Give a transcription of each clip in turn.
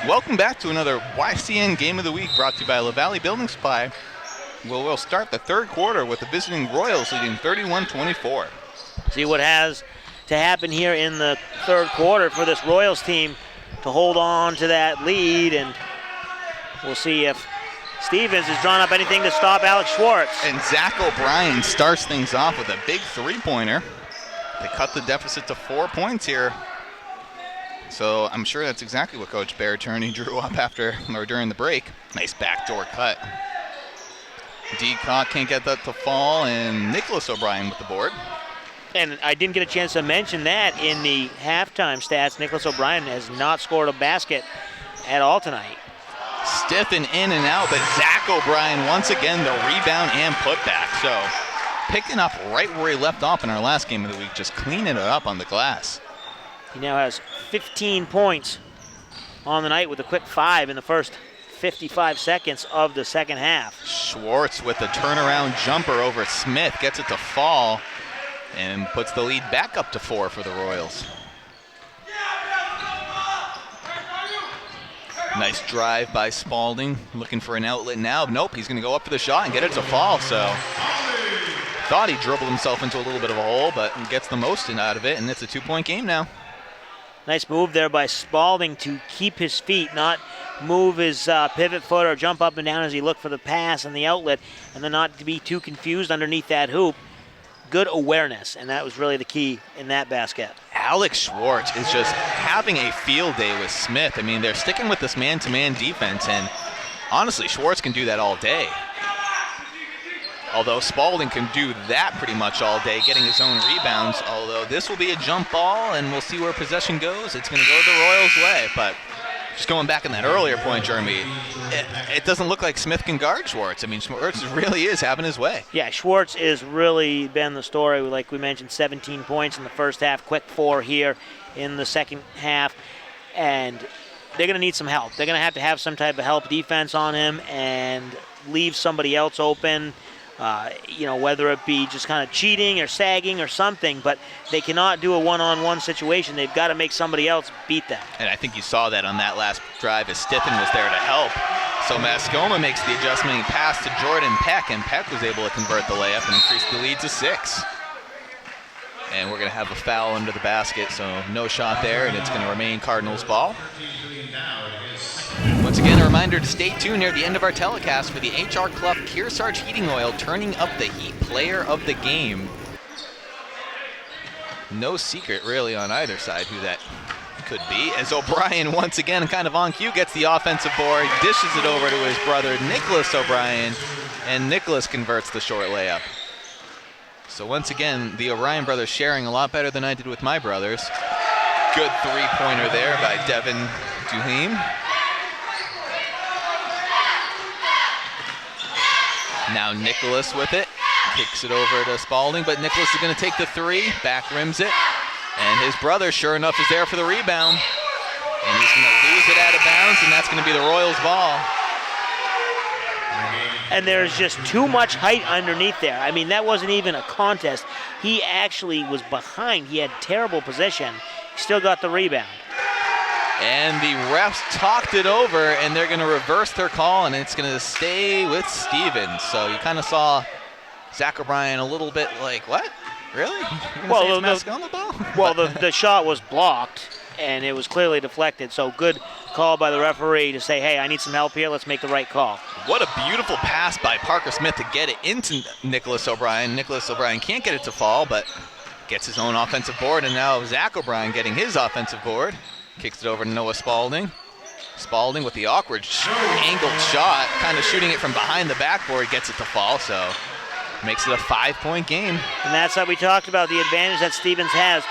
Welcome back to another YCN Game of the Week brought to you by La Valley Building Supply. We'll start the third quarter with the visiting Royals leading 31-24. See what has to happen here in the third quarter for this Royals team to hold on to that lead, and we'll see if Stevens has drawn up anything to stop Alex Schwartz. And Zach O'Brien starts things off with a big three-pointer. They cut the deficit to 4 points here. So I'm sure that's exactly what Coach Baraturney drew up during the break. Nice backdoor cut. Decock can't get that to fall, and Nicholas O'Brien with the board. And I didn't get a chance to mention that in the halftime stats. Nicholas O'Brien has not scored a basket at all tonight. Stiffen in and out, but Zach O'Brien once again the rebound and putback. So picking up right where he left off in our last game of the week, just cleaning it up on the glass. He now has 15 points on the night with a quick 5 in the first 55 seconds of the second half. Schwartz with a turnaround jumper over Smith, gets it to fall, and puts the lead back up to 4 for the Royals. Nice drive by Spalding, looking for an outlet now. Nope, he's going to go up for the shot and get it to fall. So thought he dribbled himself into a little bit of a hole, but gets the most out of it, and it's a 2-point game now. Nice move there by Spalding to keep his feet, not move his pivot foot or jump up and down as he looked for the pass and the outlet, and then not to be too confused underneath that hoop. Good awareness, and that was really the key in that basket. Alex Schwartz is just having a field day with Smith. I mean, they're sticking with this man-to-man defense, and honestly, Schwartz can do that all day. Although Spalding can do that pretty much all day, getting his own rebounds. Although this will be a jump ball, and we'll see where possession goes. It's going to go the Royals' way, but just going back on that earlier point, Jeremy, it doesn't look like Smith can guard Schwartz. I mean, Schwartz really is having his way. Yeah, Schwartz has really been the story. Like we mentioned, 17 points in the first half, quick 4 here in the second half, and they're going to need some help. They're going to have some type of help defense on him and leave somebody else open. Whether it be just kind of cheating or sagging or something, but they cannot do a one-on-one situation. They've got to make somebody else beat them. And I think you saw that on that last drive as Stiffen was there to help. So Mascoma makes the adjustment, pass to Jordan Peck, and Peck was able to convert the layup and increase the lead to 6. And we're going to have a foul under the basket, so no shot there, and it's going to remain Cardinals ball. Once again, a reminder to stay tuned near the end of our telecast for the HR Clough Kearsarge Heating Oil turning up the heat player of the game. No secret really on either side who that could be, as O'Brien once again kind of on cue gets the offensive board, dishes it over to his brother Nicholas O'Brien, and Nicholas converts the short layup. So once again, the O'Brien brothers sharing a lot better than I did with my brothers. Good three-pointer there by Devin Duham. Now Nicholas with it, kicks it over to Spalding, but Nicholas is going to take the 3, back rims it, and his brother, sure enough, is there for the rebound. And he's going to lose it out of bounds, and that's going to be the Royals' ball. And there's just too much height underneath there. I mean, that wasn't even a contest. He actually was behind. He had terrible position. He still got the rebound. And the refs talked it over, and they're going to reverse their call, and it's going to stay with Stevens. So you kind of saw Zach O'Brien a little bit like, what? Really? Well, the shot was blocked, and it was clearly deflected. So good call by the referee to say, hey, I need some help here. Let's make the right call. What a beautiful pass by Parker Smith to get it into Nicholas O'Brien. Nicholas O'Brien can't get it to fall, but gets his own offensive board, and now Zach O'Brien getting his offensive board. Kicks it over to Noah Spalding. Spalding with the awkward angled shot, kind of shooting it from behind the backboard, gets it to fall, so makes it a 5-point game. And that's how we talked about the advantage that Stevens has.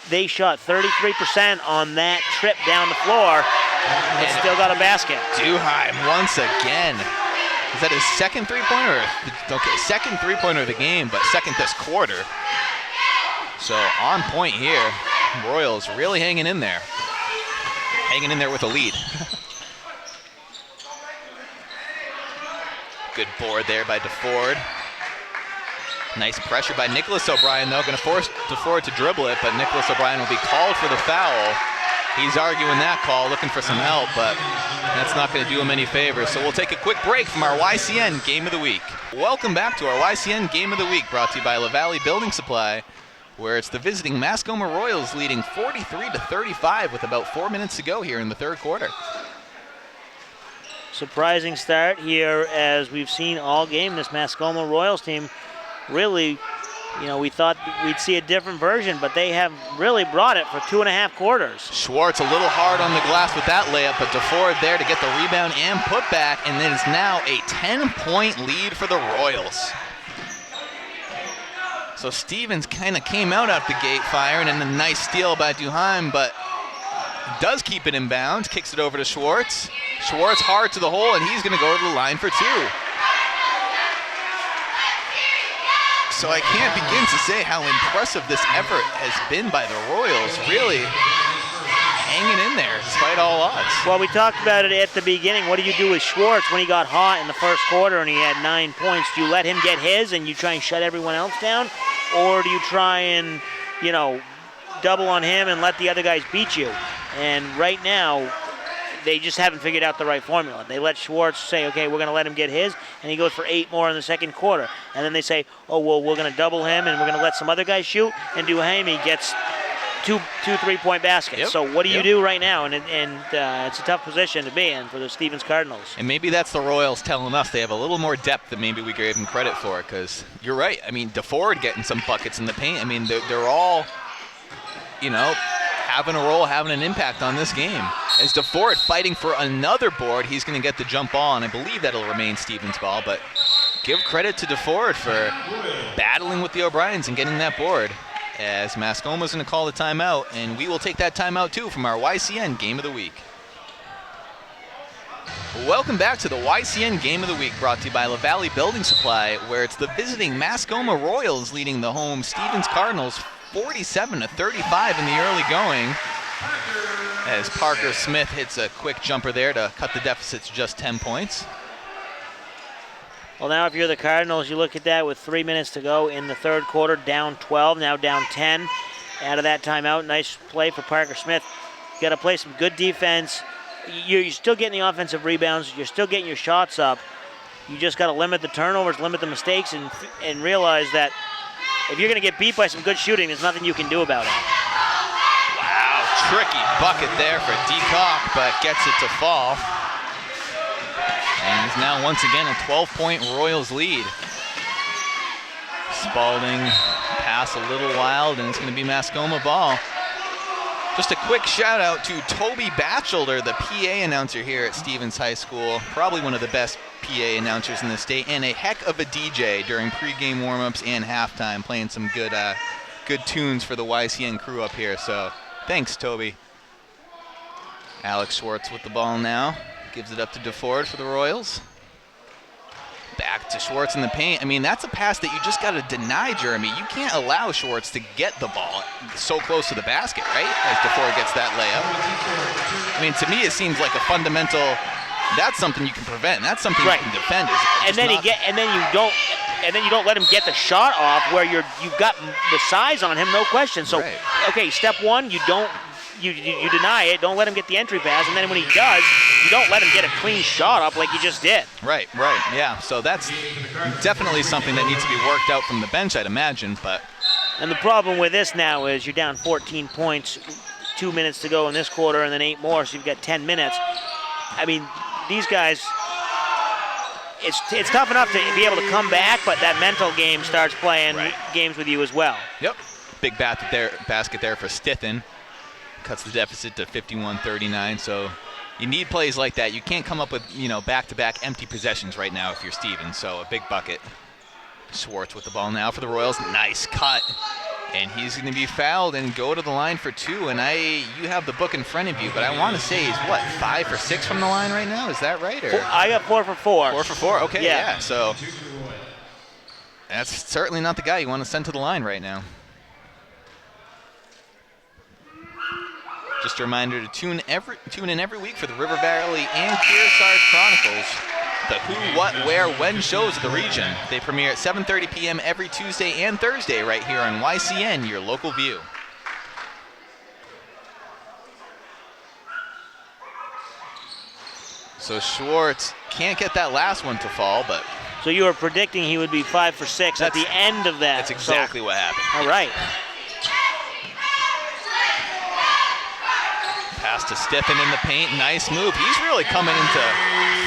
They shot 33% on that trip down the floor, and still got a basket. Duheim once again. Is that his second three-pointer? Okay, second three-pointer of the game, but second this quarter. So on point here. Royals really hanging in there. Hanging in there with a lead. Good board there by DeFord. Nice pressure by Nicholas O'Brien, though. Going to force DeFord to dribble it, but Nicholas O'Brien will be called for the foul. He's arguing that call, looking for some help, but that's not going to do him any favors. So we'll take a quick break from our YCN Game of the Week. Welcome back to our YCN Game of the Week, brought to you by La Valley Building Supply, where it's the visiting Mascoma Royals leading 43-35 with about 4 minutes to go here in the third quarter. Surprising start here, as we've seen all game. This Mascoma Royals team really, we thought we'd see a different version, but they have really brought it for 2.5 quarters. Schwartz a little hard on the glass with that layup, but DeFord there to get the rebound and put back, and it is now a 10-point lead for the Royals. So Stevens kind of came out the gate firing, and a nice steal by Duheim, but does keep it in bounds, kicks it over to Schwartz. Schwartz hard to the hole, and he's going to go to the line for 2. So I can't begin to say how impressive this effort has been by the Royals, really hanging in there despite all odds. Well, we talked about it at the beginning. What do you do with Schwartz when he got hot in the first quarter and he had 9 points? Do you let him get his and you try and shut everyone else down? Or do you try and, double on him and let the other guys beat you? And right now, they just haven't figured out the right formula. They let Schwartz say, okay, we're going to let him get his, and he goes for 8 more in the second quarter. And then they say, oh, well, we're going to double him, and we're going to let some other guys shoot, and Duheim gets two 3-point baskets. Yep. So what do you do right now? And it's a tough position to be in for the Stevens Cardinals. And maybe that's the Royals telling us they have a little more depth than maybe we gave them credit for, because you're right. I mean, DeFord getting some buckets in the paint. I mean, they're all, having a role, having an impact on this game. As DeFord fighting for another board, he's going to get the jump ball, and I believe that'll remain Stevens' ball, but give credit to DeFord for battling with the O'Briens and getting that board, as Mascoma's going to call the timeout, and we will take that timeout too from our YCN Game of the Week. Welcome back to the YCN Game of the Week, brought to you by La Valley Building Supply, where it's the visiting Mascoma Royals leading the home Stevens Cardinals 47-35 in the early going, as Parker Smith hits a quick jumper there to cut the deficit to just 10 points. Well, now if you're the Cardinals, you look at that with 3 minutes to go in the third quarter, down 12, now down 10. Out of that timeout, nice play for Parker Smith. You got to play some good defense. You're still getting the offensive rebounds. You're still getting your shots up. You just got to limit the turnovers, limit the mistakes, and realize that if you're going to get beat by some good shooting, there's nothing you can do about it. Wow, tricky bucket there for DeCock, but gets it to fall. And is now once again a 12-point Royals lead. Spalding pass a little wild, and it's going to be Mascoma ball. Just a quick shout out to Toby Batchelder, the PA announcer here at Stevens High School. Probably one of the best PA announcers in the state, and a heck of a DJ during pregame warmups and halftime, playing some good tunes for the YCN crew up here. So thanks, Toby. Alex Schwartz with the ball now. Gives it up to DeFord for the Royals. Back to Schwartz in the paint. I mean, that's a pass that you just got to deny, Jeremy. You can't allow Schwartz to get the ball so close to the basket, right? As DeFord gets that layup. I mean, to me, it seems like a fundamental. That's something you can prevent. That's something you can defend. And then you don't let him get the shot off where you've got the size on him, no question. So, okay, step one, you deny it. Don't let him get the entry pass, and then when he does, you don't let him get a clean shot up like you just did. Right, yeah. So that's definitely something that needs to be worked out from the bench, I'd imagine. And the problem with this now is you're down 14 points, 2 minutes to go in this quarter, and then 8 more, so you've got 10 minutes. I mean, these guys, it's tough enough to be able to come back, but that mental game starts playing games with you as well. Yep. Big basket there for Stithen. Cuts the deficit to 51-39. So you need plays like that. You can't come up with, back-to-back empty possessions right now if you're Stevens. So a big bucket. Schwartz with the ball now for the Royals. Nice cut. And he's going to be fouled and go to the line for 2. And you have the book in front of you, but I want to say he's, 5 for 6 from the line right now? Is that right? Or? I got 4 for 4. 4 for 4? Okay, yeah. So that's certainly not the guy you want to send to the line right now. Just a reminder to tune in every week for the River Valley and Kearsarge Chronicles, the who, what, where, when shows of the region. They premiere at 7:30 p.m. every Tuesday and Thursday right here on YCN, your local view. So Schwartz can't get that last one to fall, but So you were predicting he would be 5 for 6 at the end of that. that's exactly what happened. All right. Pass to Stiffen in the paint. Nice move. He's really coming into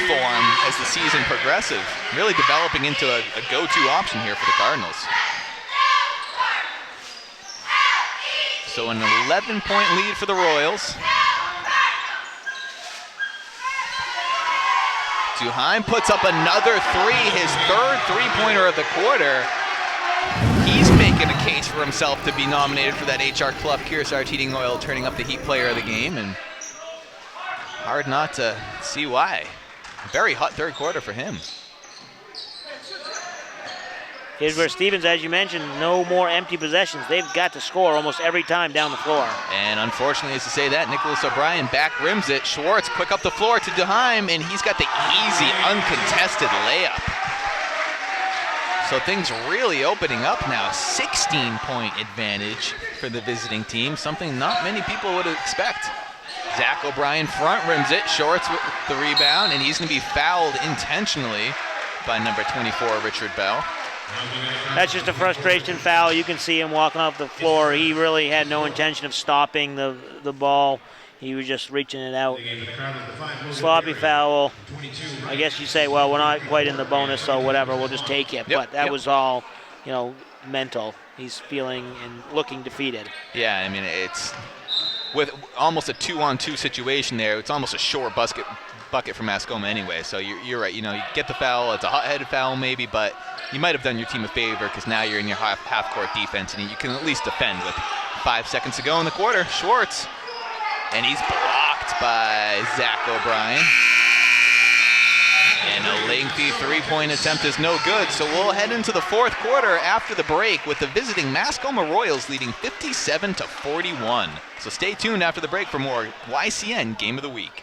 form as the season progresses. Really developing into a go-to option here for the Cardinals. So an 11-point lead for the Royals. Duheim puts up another three, his third three-pointer of the quarter. He's making a case for himself to be nominated for that HR Clough Kearsarge Heating Oil turning up the Heat player of the game, and hard not to see why. Very hot third quarter for him. Here's where Stevens, as you mentioned, no more empty possessions. They've got to score almost every time down the floor. And unfortunately, as to say that, Nicholas O'Brien back rims it. Schwartz quick up the floor to Duheim, and he's got the easy, uncontested layup. So things really opening up now. 16-point advantage for the visiting team, something not many people would expect. Zach O'Brien front rims it. Schwartz with the rebound, and he's going to be fouled intentionally by number 24, Richard Bell. That's just a frustration foul. You can see him walking off the floor. He really had no intention of stopping the ball. He was just reaching it out. Sloppy foul. I guess you say, well, we're not quite in the bonus, so whatever, we'll just take it. But that was all, mental. He's feeling and looking defeated. Yeah, I mean, it's with almost a 2-on-2 situation there. It's almost a short bucket for Mascoma anyway. So you're right. You get the foul. It's a hot-headed foul maybe, but you might have done your team a favor because now you're in your half-court defense and you can at least defend with 5 seconds to go in the quarter. Schwartz. And he's blocked by Zach O'Brien. And a lengthy three-point attempt is no good, so we'll head into the fourth quarter after the break with the visiting Mascoma Royals leading 57-41. So stay tuned after the break for more YCN Game of the Week.